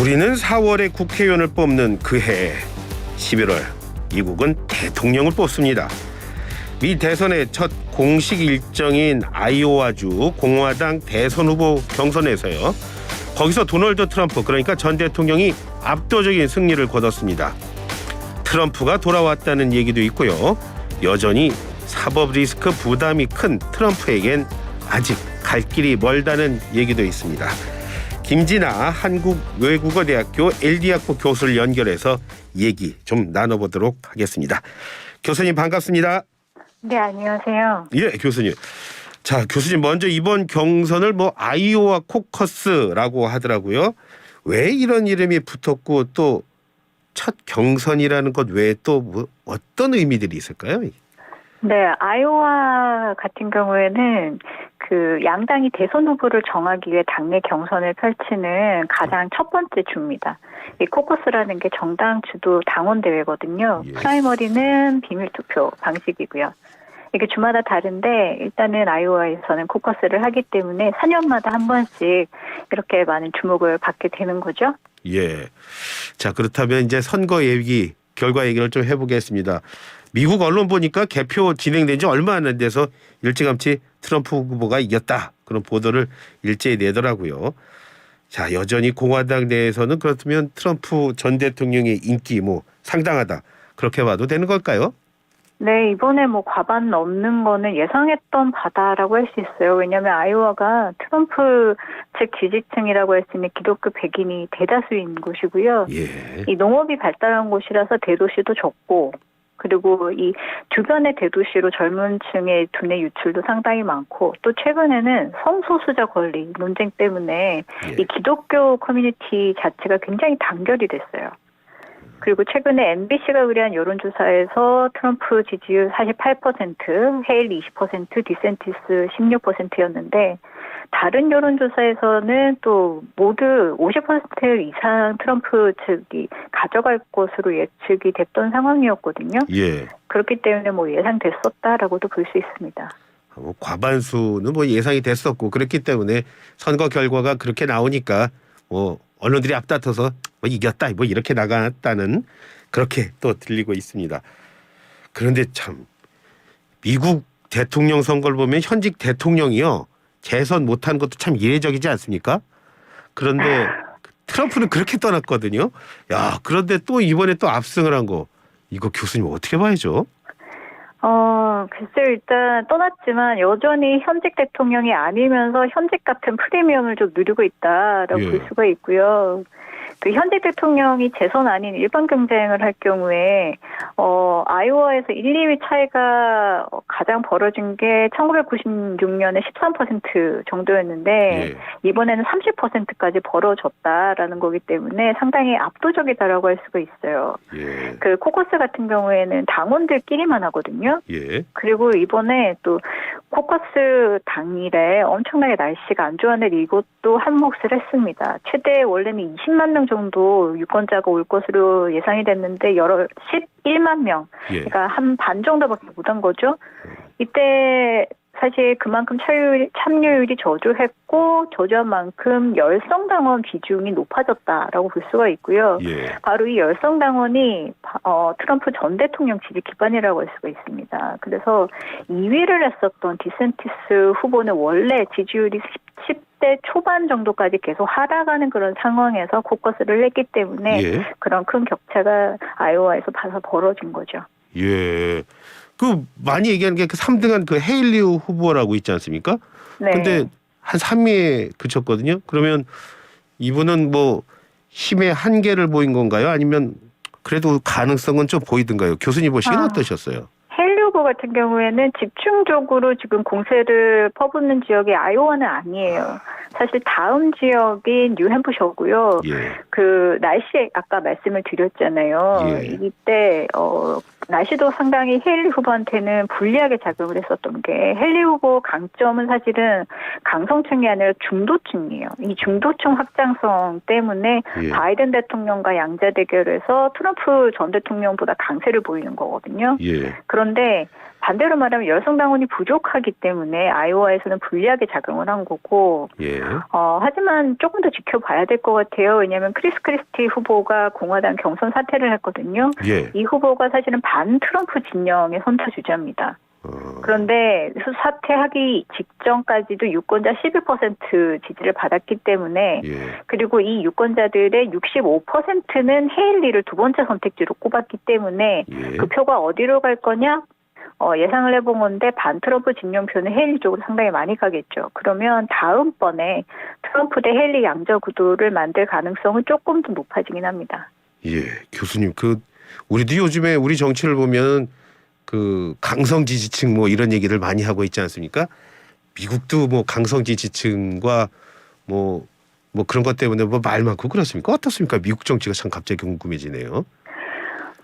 우리는 4월에 국회의원을 뽑는 그해 11월 미국은 대통령을 뽑습니다. 미 대선의 첫 공식 일정인 아이오와주 공화당 대선 후보 경선에서요. 거기서 도널드 트럼프, 그러니까 전 대통령이 압도적인 승리를 거뒀습니다. 트럼프가 돌아왔다는 얘기도 있고요. 여전히 사법 리스크 부담이 큰 트럼프에겐 아직 갈 길이 멀다는 얘기도 있습니다. 김진아 한국외국어대학교 LD학부 교수를 연결해서 얘기 좀 나눠보도록 하겠습니다. 교수님 반갑습니다. 네, 안녕하세요. 예, 교수님. 자, 교수님 먼저 이번 경선을 아이오와 코커스라고 하더라고요. 왜 이런 이름이 붙었고 또 첫 경선이라는 것 외에 또 어떤 의미들이 있을까요? 네, 아이오와 같은 경우에는 그 양당이 대선 후보를 정하기 위해 당내 경선을 펼치는 가장 첫 번째 주입니다. 이 코커스라는 게 정당 주도 당원 대회거든요. 예. 프라이머리는 비밀 투표 방식이고요. 이게 주마다 다른데 일단은 아이오와에서는 코커스를 하기 때문에 4년마다 한 번씩 이렇게 많은 주목을 받게 되는 거죠. 예. 자, 그렇다면 이제 선거 얘기, 결과 얘기를 좀 해보겠습니다. 미국 언론 보니까 개표 진행된 지 얼마 안 돼서 일찌감치 트럼프 후보가 이겼다. 그런 보도를 일제히 내더라고요. 자, 여전히 공화당 내에서는 그렇다면 트럼프 전 대통령의 인기 상당하다. 그렇게 봐도 되는 걸까요? 네, 이번에 과반 넘는 거는 예상했던 바다라고 할 수 있어요. 왜냐하면 아이오와가 트럼프 측 지지층이라고 할 수 있는 기독교 백인이 대다수인 곳이고요. 예. 이 농업이 발달한 곳이라서 대도시도 적고, 그리고 이 주변의 대도시로 젊은 층의 두뇌 유출도 상당히 많고, 또 최근에는 성소수자 권리 논쟁 때문에 예. 이 기독교 커뮤니티 자체가 굉장히 단결이 됐어요. 그리고 최근에 MBC가 의뢰한 여론조사에서 트럼프 지지율 48%, 헤일리 20%, 디센티스 16%였는데 다른 여론조사에서는 또 모두 50% 이상 트럼프 측이 가져갈 것으로 예측이 됐던 상황이었거든요. 예. 그렇기 때문에 예상됐었다라고도 볼 수 있습니다. 과반수는 예상이 됐었고 그렇기 때문에 선거 결과가 그렇게 나오니까 언론들이 앞다퉈서 이겼다 이렇게 나갔다는 그렇게 또 들리고 있습니다. 그런데 참 미국 대통령 선거를 보면 현직 대통령이요 재선 못한 것도 참 이례적이지 않습니까? 그런데 트럼프는 그렇게 떠났거든요. 야, 그런데 또 이번에 또 압승을 한 거 이거 교수님 어떻게 봐야죠? 글쎄요, 일단 떠났지만 여전히 현직 대통령이 아니면서 현직 같은 프리미엄을 좀 누리고 있다라고 예. 볼 수가 있고요. 그 현직 대통령이 재선 아닌 일반 경쟁을 할 경우에 아이오와에서 1, 2위 차이가 가장 벌어진 게 1996년에 13% 정도였는데 예. 이번에는 30%까지 벌어졌다라는 거기 때문에 상당히 압도적이다라고 할 수가 있어요. 예. 그 코커스 같은 경우에는 당원들끼리만 하거든요. 예. 그리고 이번에 또 코커스 당일에 엄청나게 날씨가 안 좋았는데 이것도 한 몫을 했습니다. 최대 원래는 20만 명 정도 유권자가 올 것으로 예상이 됐는데 11만 명, 예. 그러니까 한 반 정도밖에 못 한 거죠. 이때 사실 그만큼 참여율이 저조했고 저조한 만큼 열성당원 비중이 높아졌다라고 볼 수가 있고요. 예. 바로 이 열성당원이 트럼프 전 대통령 지지 기반이라고 할 수가 있습니다. 그래서 2위를 했었던 디센티스 후보는 원래 지지율이 10대 초반 정도까지 계속 하락하는 그런 상황에서 코커스를 했기 때문에 예. 그런 큰 격차가 아이오와에서 벌어진 거죠. 예. 그 많이 얘기하는 게 3등한 그 헤일리 후보라고 있지 않습니까? 네. 근데 한 3위에 그쳤거든요. 그러면 이분은 힘의 한계를 보인 건가요? 아니면 그래도 가능성은 좀 보이던가요? 교수님 보시기는 어떠셨어요? 헤일리 후보 같은 경우에는 집중적으로 지금 공세를 퍼붓는 지역이 아이오와는 아니에요. 사실 다음 지역인 뉴햄프셔고요. 예. 그 날씨 아까 말씀을 드렸잖아요. 예. 이때 날씨도 상당히 헤일리 후보한테는 불리하게 작용을 했었던 게 헤일리 후보 강점은 사실은 강성층이 아니라 중도층이에요. 이 중도층 확장성 때문에 예. 바이든 대통령과 양자 대결에서 트럼프 전 대통령보다 강세를 보이는 거거든요. 예. 그런데 반대로 말하면 여성 당원이 부족하기 때문에 아이오와에서는 불리하게 작용을 한 거고, 예. 하지만 조금 더 지켜봐야 될 것 같아요. 왜냐하면 크리스 크리스티 후보가 공화당 경선 사퇴를 했거든요. 예. 이 후보가 사실은 반 트럼프 진영의 선타 주자입니다. 그런데 사퇴하기 직전까지도 유권자 11% 지지를 받았기 때문에 예. 그리고 이 유권자들의 65%는 헤일리를 두 번째 선택지로 꼽았기 때문에 예. 그 표가 어디로 갈 거냐? 예상을 해본 건데 반 트럼프 진영표는 헤일리 쪽으로 상당히 많이 가겠죠. 그러면 다음번에 트럼프 대 헤일리 양자 구도를 만들 가능성은 조금 더 높아지긴 합니다. 예. 교수님, 우리도 요즘에 우리 정치를 보면 강성 지지층 뭐 이런 얘기를 많이 하고 있지 않습니까? 미국도 뭐 강성 지지층과 뭐 그런 것 때문에 뭐 말 많고 그렇습니까? 어떻습니까? 미국 정치가 참 갑자기 궁금해지네요.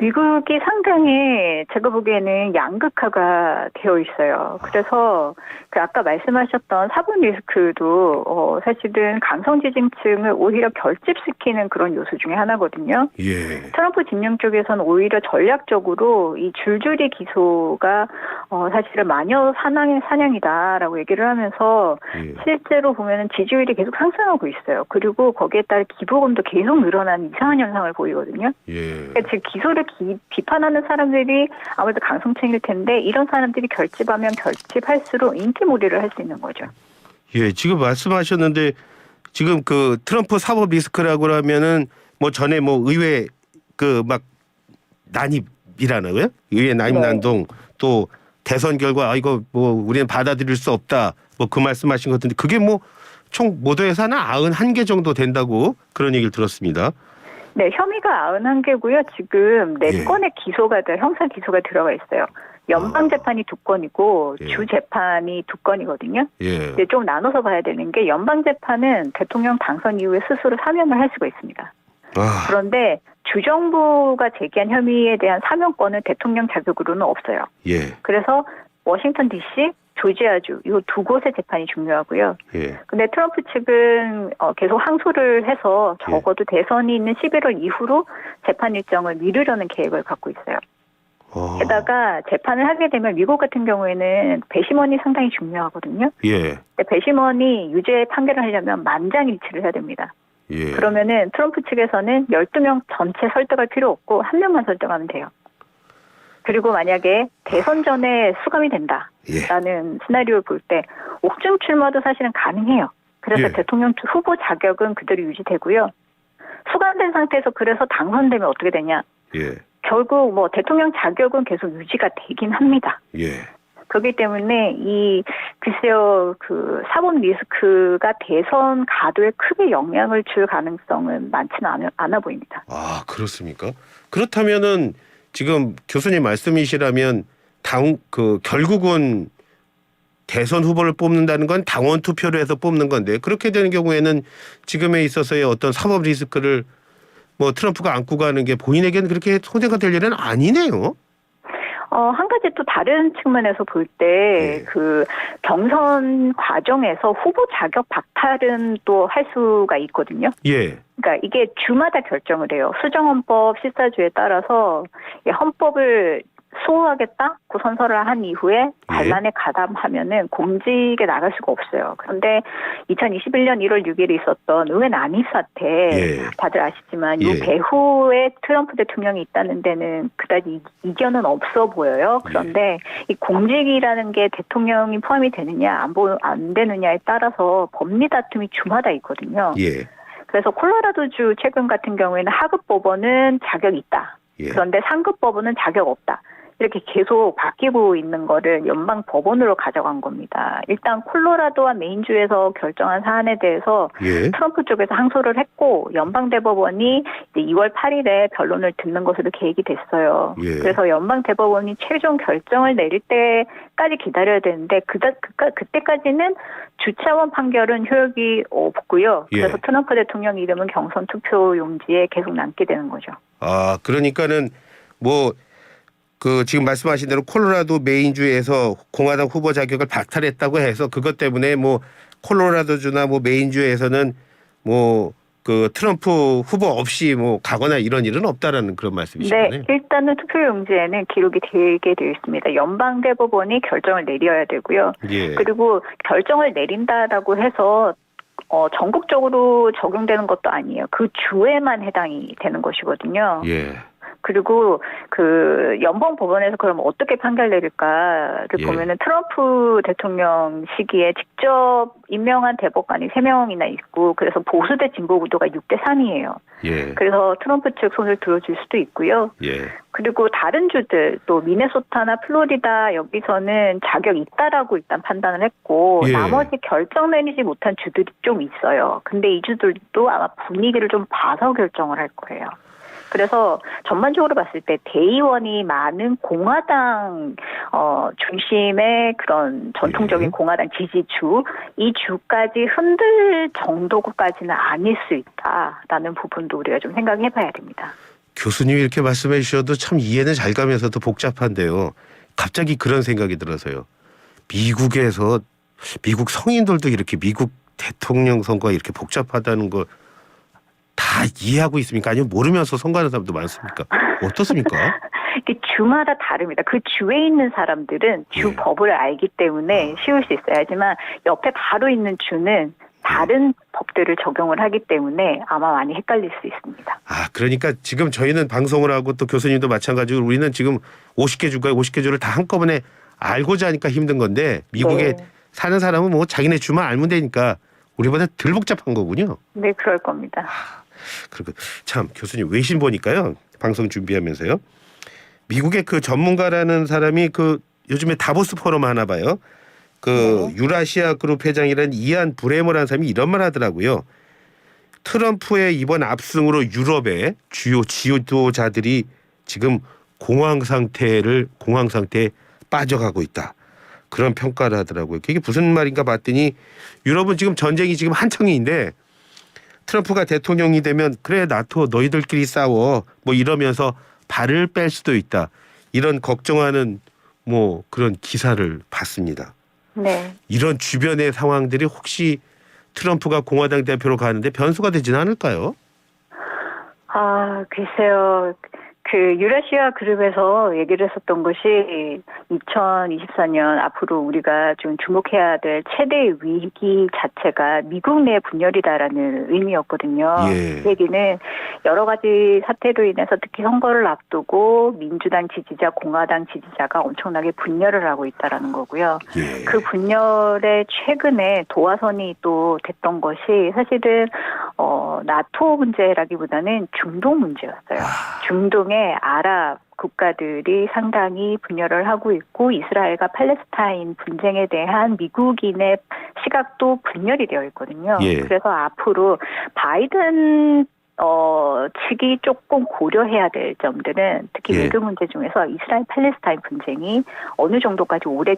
미국이 상당히 제가 보기에는 양극화가 되어 있어요. 그래서 아까 말씀하셨던 사법 리스크도 사실은 강성 지지층을 오히려 결집시키는 그런 요소 중에 하나거든요. 예. 트럼프 진영 쪽에서는 오히려 전략적으로 이 줄줄이 기소가 사실은 마녀 사냥이다라고 얘기를 하면서 예. 실제로 보면은 지지율이 계속 상승하고 있어요. 그리고 거기에 따라 기부금도 계속 늘어나는 이상한 현상을 보이거든요. 예. 그러니까 즉 기소를 비판하는 사람들이 아무래도 강성층일 텐데 이런 사람들이 결집하면 결집할수록 인기몰이를 할 수 있는 거죠. 예, 지금 말씀하셨는데 지금 트럼프 사법 리스크라고 하면은 뭐 전에 뭐 의회 막 난입이라는 의회 난입 네. 난동 또 대선 결과 이거 뭐 우리는 받아들일 수 없다 뭐 그 말씀하신 것 같은데 그게 뭐 총 모두에서 한 91개 정도 된다고 그런 얘기를 들었습니다. 네, 혐의가 91개고요. 지금 4건의 형사 기소가 들어가 있어요. 연방재판이 2건이고 예. 주재판이 2건이거든요. 예. 근데 좀 나눠서 봐야 되는 게 연방재판은 대통령 당선 이후에 스스로 사면을 할 수가 있습니다. 그런데 주정부가 제기한 혐의에 대한 사면권은 대통령 자격으로는 없어요. 예. 그래서 워싱턴 DC, 조지아주 이 두 곳의 재판이 중요하고요. 예. 근데 트럼프 측은 계속 항소를 해서 적어도 대선이 있는 11월 이후로 재판 일정을 미루려는 계획을 갖고 있어요. 게다가 재판을 하게 되면 미국 같은 경우에는 배심원이 상당히 중요하거든요. 예. 근데 배심원이 유죄 판결을 하려면 만장일치를 해야 됩니다. 예. 그러면은 트럼프 측에서는 12명 전체 설득할 필요 없고 한 명만 설득하면 돼요. 그리고 만약에 대선 전에 수감이 된다라는 시나리오를 볼 때 옥중 출마도 사실은 가능해요. 그래서 대통령 후보 자격은 그대로 유지되고요. 수감된 상태에서 그래서 당선되면 어떻게 되냐. 예. 결국 뭐 대통령 자격은 계속 유지가 되긴 합니다. 예. 그렇기 때문에 글쎄요, 사법 리스크가 대선 가도에 크게 영향을 줄 가능성은 많지는 않아 보입니다. 아, 그렇습니까? 그렇다면은 지금 교수님 말씀이시라면 결국은 대선 후보를 뽑는다는 건 당원 투표를 해서 뽑는 건데 그렇게 되는 경우에는 지금에 있어서의 어떤 사법 리스크를 뭐 트럼프가 안고 가는 게 본인에게는 그렇게 손해가 될 일은 아니네요. 한 가지 또 다른 측면에서 볼 때 경선 과정에서 후보 자격 박탈은 또 할 수가 있거든요. 예. 그러니까 이게 주마다 결정을 해요. 수정헌법 실사주에 따라서 헌법을 수호하겠다고 선서를 한 이후에 반란에 가담하면은 공직에 나갈 수가 없어요. 그런데 2021년 1월 6일에 있었던 의회 난입 사태 다들 아시지만 이 배후에 트럼프 대통령이 있다는 데는 그다지 이견은 없어 보여요. 그런데 이 공직이라는 게 대통령이 포함이 되느냐 안 되느냐에 따라서 법리 다툼이 주마다 있거든요. 예. 그래서 콜로라도주 최근 같은 경우에는 하급 법원은 자격이 있다. 그런데 상급 법원은 자격 없다. 이렇게 계속 바뀌고 있는 거를 연방 법원으로 가져간 겁니다. 일단 콜로라도와 메인주에서 결정한 사안에 대해서 트럼프 쪽에서 항소를 했고 연방 대법원이 이제 2월 8일에 변론을 듣는 것으로 계획이 됐어요. 그래서 연방 대법원이 최종 결정을 내릴 때까지 기다려야 되는데 그때까지는 주차원 판결은 효력이 없고요. 그래서 트럼프 대통령 이름은 경선 투표 용지에 계속 남게 되는 거죠. 아, 그러니까는 지금 말씀하신 대로 콜로라도 메인주에서 공화당 후보 자격을 박탈했다고 해서 그것 때문에 콜로라도주나 메인주에서는 그 트럼프 후보 없이 뭐 가거나 이런 일은 없다라는 그런 말씀이시네요. 네, 일단은 투표용지에는 기록이 되게 되어 있습니다. 연방대법원이 결정을 내려야 되고요. 예. 그리고 결정을 내린다라고 해서 전국적으로 적용되는 것도 아니에요. 그 주에만 해당이 되는 것이거든요. 예. 그리고 그 연방 법원에서 그럼 어떻게 판결 내릴까를 예. 보면은 트럼프 대통령 시기에 직접 임명한 대법관이 3명이나 있고 그래서 보수 대 진보 구도가 6대 3이에요. 예. 그래서 트럼프 측 손을 들어줄 수도 있고요. 예. 그리고 다른 주들 또 미네소타나 플로리다 여기서는 자격 있다라고 일단 판단을 했고 예. 나머지 결정 내리지 못한 주들이 좀 있어요. 근데 이 주들도 아마 분위기를 좀 봐서 결정을 할 거예요. 그래서 전반적으로 봤을 때 대의원이 많은 공화당 중심의 그런 전통적인 예. 공화당 지지주 이 주까지 흔들 정도까지는 아닐 수 있다라는 부분도 우리가 좀 생각해봐야 됩니다. 교수님이 이렇게 말씀해 주셔도 참 이해는 잘 가면서도 복잡한데요. 갑자기 그런 생각이 들어서요. 미국에서 미국 성인들도 이렇게 미국 대통령 선거가 이렇게 복잡하다는 거 다 이해하고 있습니까? 아니면 모르면서 선거하는 사람도 많습니까? 어떻습니까? 주마다 다릅니다. 그 주에 있는 사람들은 주 예. 법을 알기 때문에 쉬울 수 있어요. 하지만 옆에 바로 있는 주는 다른 법들을 적용을 하기 때문에 아마 많이 헷갈릴 수 있습니다. 아, 그러니까 지금 저희는 방송을 하고 또 교수님도 마찬가지로 우리는 지금 50개 주가 50개 주를 다 한꺼번에 알고자 하니까 힘든 건데 미국에 네. 사는 사람은 뭐 자기네 주만 알면 되니까 우리보다 덜 복잡한 거군요. 네, 그럴 겁니다. 그리고 참 교수님 외신 보니까요. 방송 준비하면서요. 미국의 그 전문가라는 사람이 그 요즘에 다보스 포럼 하나 봐요. 그 유라시아 그룹 회장이란 이안 브레머라는 사람이 이런 말 하더라고요. 트럼프의 이번 압승으로 유럽의 주요 지도자들이 지금 공황 상태에 빠져가고 있다. 그런 평가를 하더라고요. 그게 무슨 말인가 봤더니 유럽은 지금 전쟁이 지금 한창인데 트럼프가 대통령이 되면 그래 나토 너희들끼리 싸워 뭐 이러면서 발을 뺄 수도 있다. 이런 걱정하는 뭐 그런 기사를 봤습니다. 네. 이런 주변의 상황들이 혹시 트럼프가 공화당 대표로 가는데 변수가 되지는 않을까요? 아, 글쎄요. 그 유라시아 그룹에서 얘기를 했었던 것이 2024년 앞으로 우리가 좀 주목해야 될 최대의 위기 자체가 미국 내 분열이다라는 의미였거든요. 예. 그 얘기는 여러 가지 사태로 인해서 특히 선거를 앞두고 민주당 지지자, 공화당 지지자가 엄청나게 분열을 하고 있다라는 거고요. 예. 그 분열에 최근에 도화선이 또 됐던 것이 사실은 나토 문제라기보다는 중동 문제였어요. 중동의 아랍 국가들이 상당히 분열을 하고 있고 이스라엘과 팔레스타인 분쟁에 대한 미국인의 시각도 분열이 되어 있거든요. 예. 그래서 앞으로 바이든 측이 조금 고려해야 될 점들은 특히 예. 외교 문제 중에서 이스라엘 팔레스타인 분쟁이 어느 정도까지 오래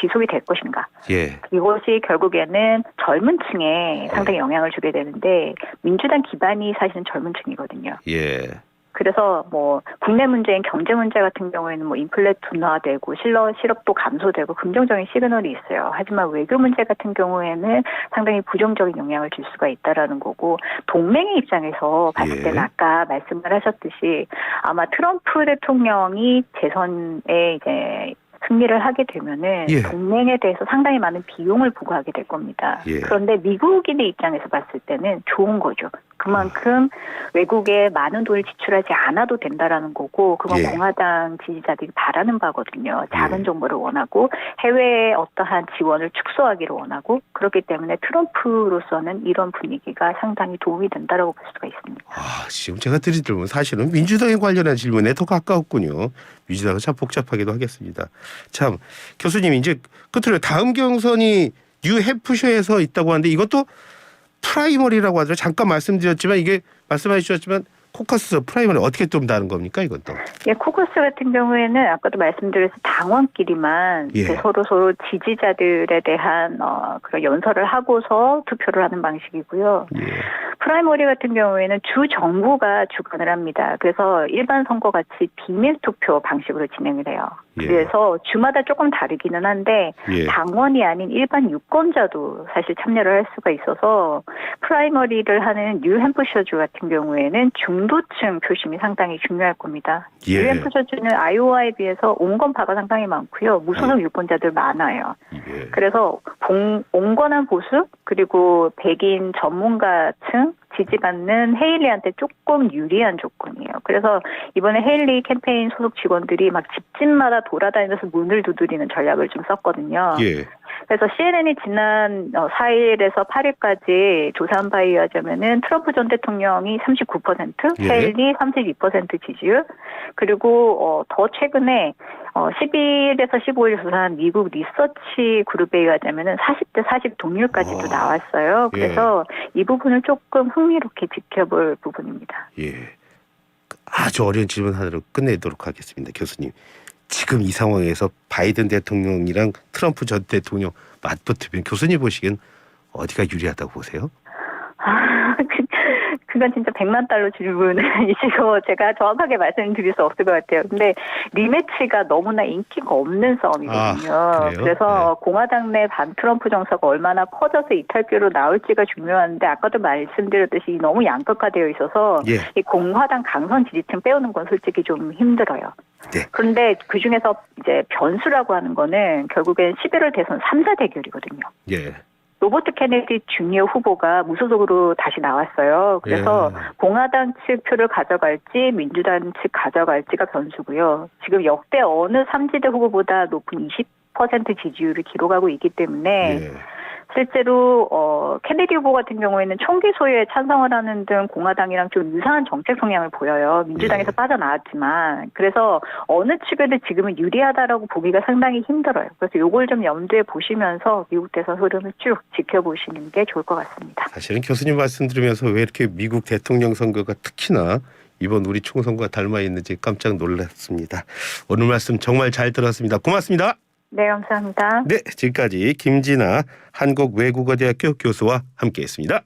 지속이 될 것인가. 예. 이것이 결국에는 젊은 층에 상당히 영향을 주게 되는데 민주당 기반이 사실은 젊은 층이거든요. 예. 그래서 뭐 국내 문제인 경제 문제 같은 경우에는 뭐 인플레 둔화되고 실업도 감소되고 긍정적인 시그널이 있어요. 하지만 외교 문제 같은 경우에는 상당히 부정적인 영향을 줄 수가 있다라는 거고 동맹의 입장에서 봤을 예. 때는 아까 말씀을 하셨듯이 아마 트럼프 대통령이 재선에 이제 승리를 하게 되면은 예. 동맹에 대해서 상당히 많은 비용을 부과하게 될 겁니다. 예. 그런데 미국인의 입장에서 봤을 때는 좋은 거죠. 그만큼 외국에 많은 돈을 지출하지 않아도 된다라는 거고 그건 예. 공화당 지지자들이 바라는 바거든요. 작은 예. 정보를 원하고 해외에 어떠한 지원을 축소하기를 원하고 그렇기 때문에 트럼프로서는 이런 분위기가 상당히 도움이 된다라고 볼 수가 있습니다. 아, 지금 제가 드릴 질문 사실은 민주당에 관련한 질문에 더 가까웠군요. 민주당은 참 복잡하기도 하겠습니다. 참 교수님 이제 끝으로 다음 경선이 뉴햄프셔에서 있다고 하는데 이것도 프라이머리라고 하죠. 잠깐 말씀드렸지만 이게 말씀해 주셨지만 코커스 프라이머리 어떻게 좀 다른 겁니까 이것도? 예, 코커스 같은 경우에는 아까도 말씀드렸듯이 당원끼리만 예. 이제 서로 지지자들에 대한 그런 연설을 하고서 투표를 하는 방식이고요. 예. 프라이머리 같은 경우에는 주 정부가 주관을 합니다. 그래서 일반 선거 같이 비밀 투표 방식으로 진행을 해요. 예. 그래서 주마다 조금 다르기는 한데 예. 당원이 아닌 일반 유권자도 사실 참여를 할 수가 있어서 프라이머리를 하는 뉴햄프셔주 같은 경우에는 중도층 표심이 상당히 중요할 겁니다. 예. 뉴햄프셔주는 아이오와에 비해서 온건파가 상당히 많고요. 무소속 유권자들 많아요. 예. 그래서 온건한 보수 그리고 백인 전문가층 지지받는 헤일리한테 조금 유리한 조건이에요. 그래서 이번에 헤일리 캠페인 소속 직원들이 막 집집마다 돌아다니면서 문을 두드리는 전략을 좀 썼거든요. 예. 그래서 CNN이 지난 4일에서 8일까지 조사한 바에 의하자면은 트럼프 전 대통령이 39%, 예. 헤일리 32% 지지율, 그리고 더 최근에 10일에서 15일 조사한 미국 리서치 그룹에 의하자면은 40대 40 동률까지도 나왔어요. 그래서 이 부분을 조금 흥미롭게 지켜볼 부분입니다. 예. 아주 어려운 질문 하나로 끝내도록 하겠습니다. 교수님. 지금 이 상황에서 바이든 대통령이랑 트럼프 전 대통령 맞붙으면 교수님 보시기엔 어디가 유리하다고 보세요? 그건 진짜 100만 달러 질문이시고 제가 정확하게 말씀드릴 수 없을 것 같아요. 근데 리매치가 너무나 인기가 없는 싸움이거든요. 그래서 네. 공화당 내 반트럼프 정서가 얼마나 커져서 이탈표로 나올지가 중요한데 아까도 말씀드렸듯이 너무 양극화되어 있어서 예. 이 공화당 강성 지지층 빼오는 건 솔직히 좀 힘들어요. 네. 그런데 그중에서 이제 변수라고 하는 거는 결국엔 11월 대선 3자 대결이거든요. 예. 로버트 케네디 주니어 후보가 무소속으로 다시 나왔어요. 그래서 공화당 측 표를 가져갈지 민주당 측 가져갈지가 변수고요. 지금 역대 어느 3지대 후보보다 높은 20% 지지율을 기록하고 있기 때문에 실제로 케네디 후보 같은 경우에는 총기 소유에 찬성을 하는 등 공화당이랑 좀 유사한 정책 성향을 보여요. 민주당에서 빠져나왔지만 그래서 어느 측에도 지금은 유리하다라고 보기가 상당히 힘들어요. 그래서 이걸 좀 염두에 보시면서 미국 대선 흐름을 쭉 지켜보시는 게 좋을 것 같습니다. 사실은 교수님 말씀 들으면서 왜 이렇게 미국 대통령 선거가 특히나 이번 우리 총선과 닮아 있는지 깜짝 놀랐습니다. 오늘 말씀 정말 잘 들었습니다. 고맙습니다. 네, 감사합니다. 네, 지금까지 김진아 한국외국어대학교 교수와 함께했습니다.